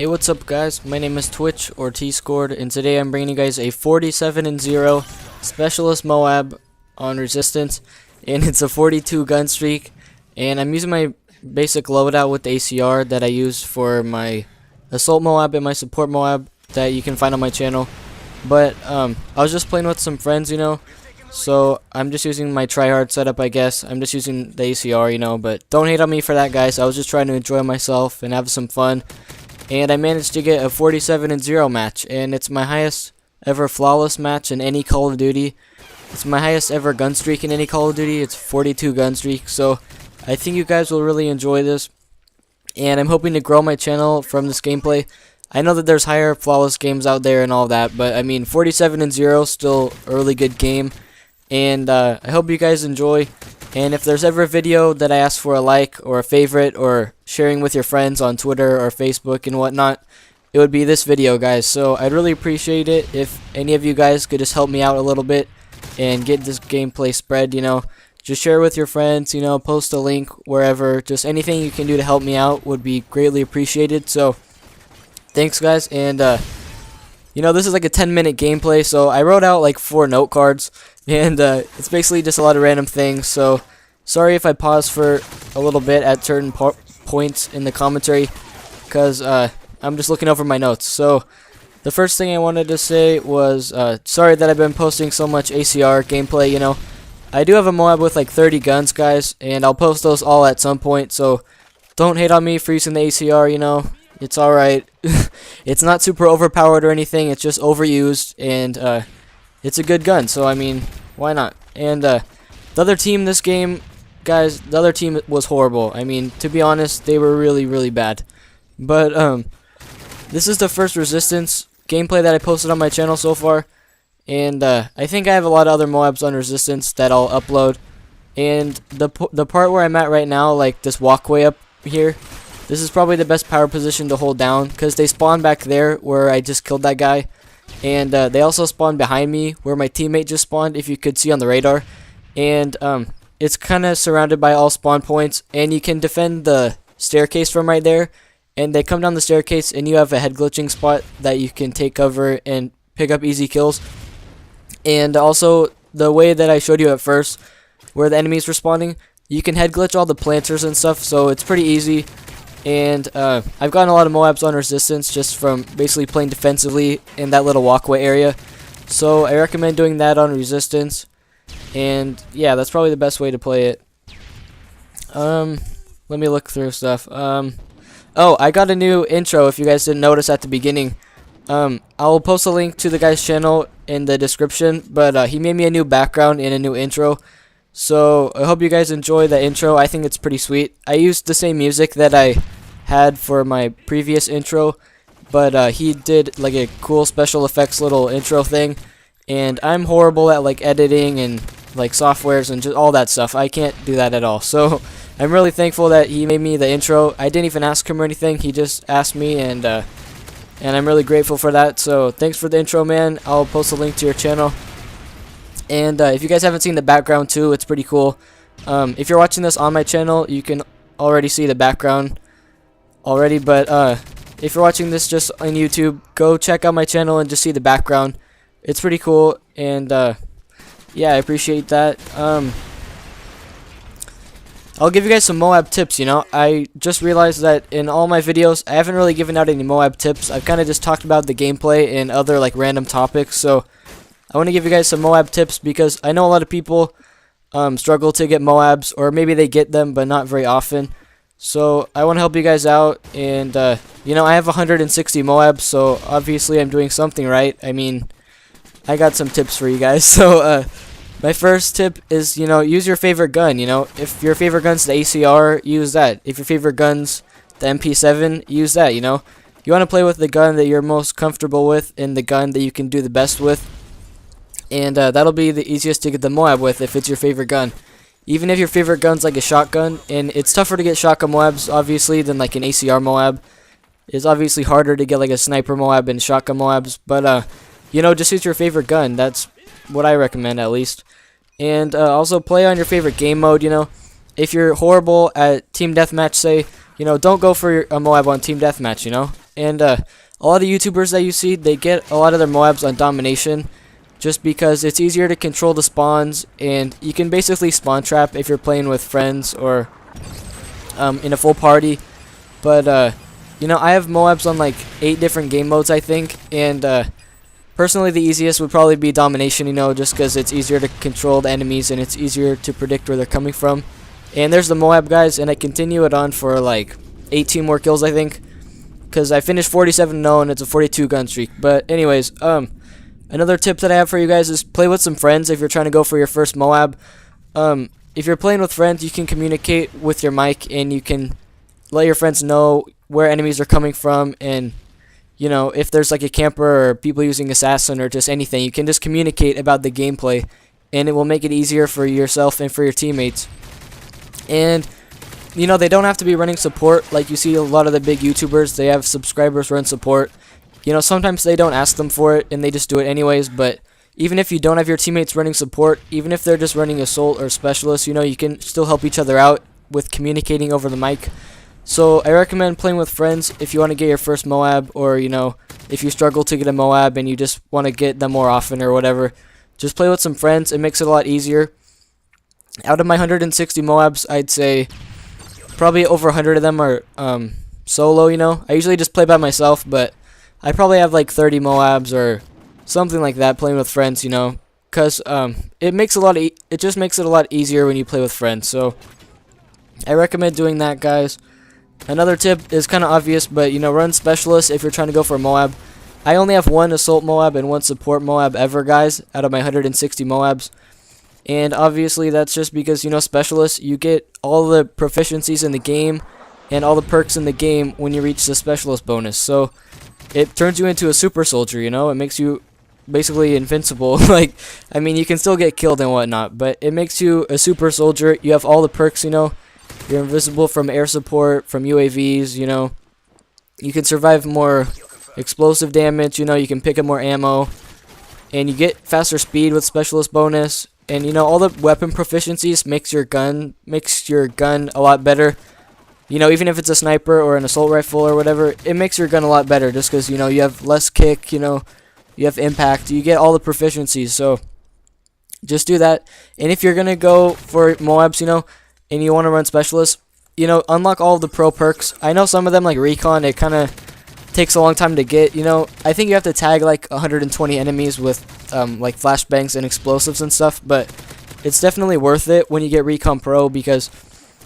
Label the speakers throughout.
Speaker 1: Hey, what's up guys? My name is Twitch or T-Scored, and today I'm bringing you guys a 47-0 Specialist MOAB on Resistance, and it's a 42 gun streak, and I'm using my basic loadout with the ACR that I use for my Assault MOAB and my Support MOAB that you can find on my channel. But I was just playing with some friends, so I'm just using my tryhard setup, I guess. I'm just using the ACR, but don't hate on me for that, guys. I was just trying to enjoy myself and have some fun. And I managed to get a 47-0 match, and it's my highest ever flawless match in any Call of Duty. It's my highest ever gun streak in any Call of Duty. It's 42 gun streak, so I think you guys will really enjoy this. And I'm hoping to grow my channel from this gameplay. I know that there's higher flawless games out there and all that, but I mean 47-0 still a really good game. And I hope you guys enjoy. And if there's ever a video that I ask for a like or a favorite or sharing with your friends on Twitter or Facebook and whatnot, it would be this video, guys. So I'd really appreciate it if any of you guys could just help me out a little bit and get this gameplay spread, Just share with your friends, post a link wherever. Just anything you can do to help me out would be greatly appreciated. So thanks, guys. And this is like a 10-minute gameplay, so I wrote out like 4 note cards, and it's basically just a lot of random things. So sorry if I pause for a little bit at certain points in the commentary, because I'm just looking over my notes. So the first thing I wanted to say was sorry that I've been posting so much ACR gameplay. I do have a MOAB with like 30 guns, guys, and I'll post those all at some point, so don't hate on me for using the ACR. It's alright. It's not super overpowered or anything, it's just overused, and it's a good gun, so I mean, why not? And the other team this game, guys, the other team was horrible. I mean, to be honest, they were really, really bad. But this is the first Resistance gameplay that I posted on my channel so far, and I think I have a lot of other MOABs on Resistance that I'll upload. And the part where I'm at right now, like this walkway up here, this is probably the best power position to hold down, because they spawn back there where I just killed that guy. And they also spawn behind me where my teammate just spawned, if you could see on the radar. And it's kind of surrounded by all spawn points, and you can defend the staircase from right there. And they come down the staircase, and you have a head glitching spot that you can take cover and pick up easy kills. And also, the way that I showed you at first, where the enemies were spawning, you can head glitch all the planters and stuff, so it's pretty easy. And I've gotten a lot of MOABs on Resistance just from basically playing defensively in that little walkway area. So I recommend doing that on Resistance. And yeah, that's probably the best way to play it. Let me look through stuff. Oh, I got a new intro if you guys didn't notice at the beginning. I'll post a link to the guy's channel in the description, but he made me a new background and a new intro. So I hope you guys enjoy the intro. I think it's pretty sweet. I used the same music that I had for my previous intro, but he did like a cool special effects little intro thing, and I'm horrible at like editing and like softwares and just all that stuff. I can't do that at all. So I'm really thankful that he made me the intro. I didn't even ask him or anything. He just asked me, and I'm really grateful for that. So thanks for the intro, man. I'll post a link to your channel. And if you guys haven't seen the background too, it's pretty cool. If you're watching this on my channel, you can already see the background already. But if you're watching this just on YouTube, go check out my channel and just see the background. It's pretty cool. And yeah, I appreciate that. I'll give you guys some MOAB tips. I just realized that in all my videos, I haven't really given out any MOAB tips. I've kind of just talked about the gameplay and other like random topics. So I want to give you guys some MOAB tips, because I know a lot of people struggle to get MOABs, or maybe they get them but not very often. So I want to help you guys out, and I have 160 MOABs, so obviously I'm doing something right. I mean, I got some tips for you guys. So my first tip is, use your favorite gun. If your favorite gun's the ACR, use that. If your favorite gun's the MP7, use that. You want to play with the gun that you're most comfortable with and the gun that you can do the best with. And that'll be the easiest to get the MOAB with if it's your favorite gun. Even if your favorite gun's like a shotgun, and it's tougher to get shotgun MOABs obviously than like an ACR MOAB. It's obviously harder to get like a sniper MOAB and shotgun MOABs, but just use your favorite gun. That's what I recommend, at least. And also play on your favorite game mode. If you're horrible at team deathmatch, say, don't go for a MOAB on team deathmatch. And a lot of YouTubers that you see, they get a lot of their MOABs on domination, just because it's easier to control the spawns, and you can basically spawn trap if you're playing with friends or in a full party. But you know, I have MOABs on like 8 different game modes, I think, and personally the easiest would probably be domination, you know, just because it's easier to control the enemies and it's easier to predict where they're coming from. And there's the MOAB, guys, and I continue it on for like 18 more kills, I think, because I finished 47-0 and it's a 42 gun streak. But anyways, another tip that I have for you guys is play with some friends if you're trying to go for your first MOAB. If you're playing with friends, you can communicate with your mic and you can let your friends know where enemies are coming from, and you know, if there's like a camper or people using assassin or just anything, you can just communicate about the gameplay, and it will make it easier for yourself and for your teammates. And you know, they don't have to be running support like you see a lot of the big YouTubers. They have subscribers run support. You know, sometimes they don't ask them for it and they just do it anyways. But even if you don't have your teammates running support, even if they're just running assault or specialist, you know, you can still help each other out with communicating over the mic. So I recommend playing with friends if you want to get your first MOAB, or you know, if you struggle to get a MOAB and you just want to get them more often or whatever. Just play with some friends. It makes it a lot easier. Out of my 160 MOABs, I'd say probably over 100 of them are solo, you know. I usually just play by myself, but I probably have like 30 MOABs or something like that playing with friends, you know, because it makes it just makes it a lot easier when you play with friends. So I recommend doing that, guys. Another tip is kind of obvious, but you know, run specialist if you're trying to go for a MOAB. I only have 1 assault MOAB and 1 support MOAB ever, guys, out of my 160 MOABs. And obviously that's just because, you know, specialists, you get all the proficiencies in the game and all the perks in the game when you reach the specialist bonus. So it turns you into a super soldier, you know. It makes you basically invincible. Like, I mean, you can still get killed and whatnot, but it makes you a super soldier. You have all the perks, you know. You're invisible from air support, from UAVs, you know. You can survive more explosive damage, you know. You can pick up more ammo, and you get faster speed with specialist bonus. And you know, all the weapon proficiencies makes your gun a lot better. You know, even if it's a sniper or an assault rifle or whatever, it makes your gun a lot better just because, you know, you have less kick, you know, you have impact, you get all the proficiencies. So just do that. And if you're gonna go for MOABs, you know, and you want to run specialists, you know, unlock all of the pro perks. I know some of them, like recon, it kind of takes a long time to get, you know. I think you have to tag like 120 enemies with like flashbangs and explosives and stuff, but it's definitely worth it when you get recon pro, because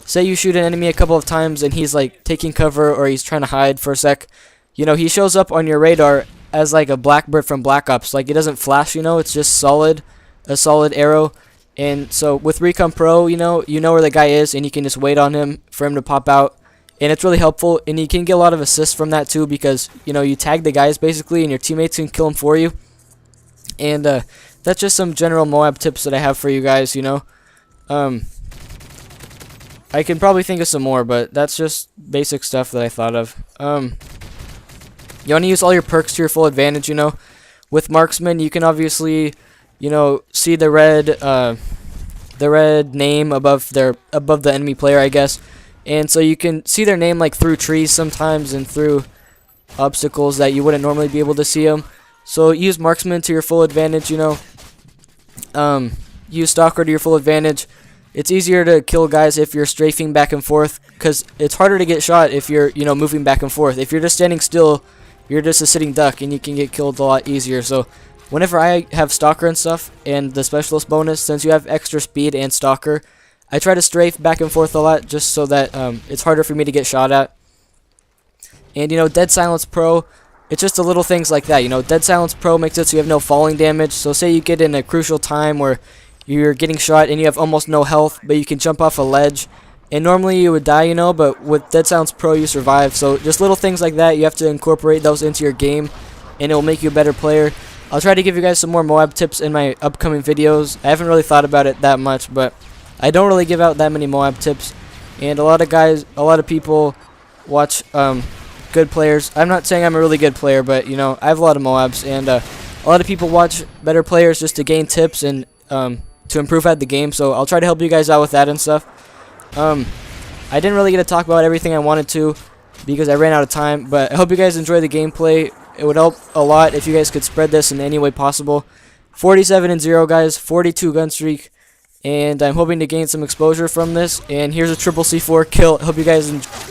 Speaker 1: say you shoot an enemy a couple of times and he's like taking cover or he's trying to hide for a sec, you know, he shows up on your radar as like a Blackbird from Black Ops. Like, it doesn't flash, you know, it's just a solid arrow. And so with recon pro, you know where the guy is and you can just wait on him for him to pop out. And it's really helpful, and you can get a lot of assists from that too, because, you know, you tag the guys basically and your teammates can kill them for you. And that's just some general MOAB tips that I have for you guys, you know. I can probably think of some more, but that's just basic stuff that I thought of. You want to use all your perks to your full advantage, you know. With marksman, you can obviously, you know, see the red name above the enemy player, I guess. And so you can see their name like through trees sometimes and through obstacles that you wouldn't normally be able to see them. So use marksman to your full advantage, you know. Use stalker to your full advantage. It's easier to kill guys if you're strafing back and forth, because it's harder to get shot if you're, you know, moving back and forth. If you're just standing still, you're just a sitting duck and you can get killed a lot easier. So whenever I have stalker and stuff and the specialist bonus, since you have extra speed and stalker, I try to strafe back and forth a lot just so that it's harder for me to get shot at. And, you know, Dead Silence Pro, it's just the little things like that. You know, Dead Silence Pro makes it so you have no falling damage. So say you get in a crucial time where you're getting shot and you have almost no health, but you can jump off a ledge. And normally you would die, you know, but with Dead Silence Pro you survive. So just little things like that, you have to incorporate those into your game, and it will make you a better player. I'll try to give you guys some more MOAB tips in my upcoming videos. I haven't really thought about it that much, but I don't really give out that many MOAB tips, and a lot of people watch good players. I'm not saying I'm a really good player, but, you know, I have a lot of MOABs, and a lot of people watch better players just to gain tips and to improve at the game. So I'll try to help you guys out with that and stuff. I didn't really get to talk about everything I wanted to. because I ran out of time. But I hope you guys enjoy the gameplay. It would help a lot if you guys could spread this in any way possible. 47-0, guys. 42 gun streak. And I'm hoping to gain some exposure from this. And here's a triple C4 kill. Hope you guys enjoy.